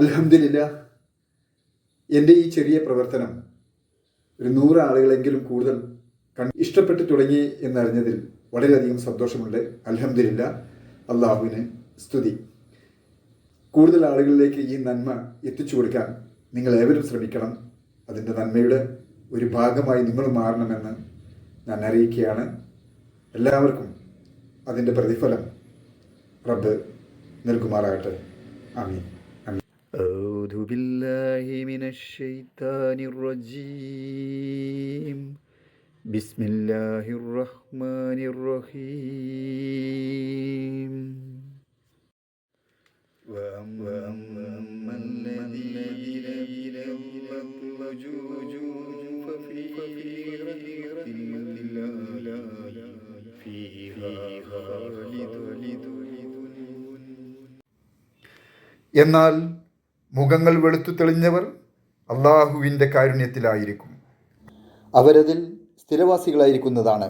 അൽഹംദുലില്ലാ, എൻ്റെ ഈ ചെറിയ പ്രവർത്തനം ഒരു 100 ആളുകളെങ്കിലും കൂടുതൽ ഇഷ്ടപ്പെട്ടു തുടങ്ങി എന്നറിഞ്ഞതിൽ വളരെയധികം സന്തോഷമുണ്ട്. അൽഹംദുലില്ലാ, അള്ളാഹുവിന് സ്തുതി. കൂടുതൽ ആളുകളിലേക്ക് ഈ നന്മ എത്തിച്ചു കൊടുക്കാൻ നിങ്ങളേവരും ശ്രമിക്കണം. അതിൻ്റെ നന്മയുടെ ഒരു ഭാഗമായി നിങ്ങൾ മാറണമെന്ന് ഞാൻ അറിയിക്കുകയാണ്. എല്ലാവർക്കും അതിൻ്റെ പ്രതിഫലം റബ്ബ് നൽകുമാറാകട്ടെ. ആമീൻ. أعوذ بالله من الشيطان الرجيم. بسم الله الرحمن الرحيم. وأما الذين وجوههم ففي غيرة فيها خالدون. എന്നാൽ മുഖങ്ങൾ വെളുത്തു തെളിഞ്ഞവർ അള്ളാഹുവിൻ്റെ കാരുണ്യത്തിലായിരിക്കും. അവരതിൽ സ്ഥിരവാസികളായിരിക്കുന്നതാണ്.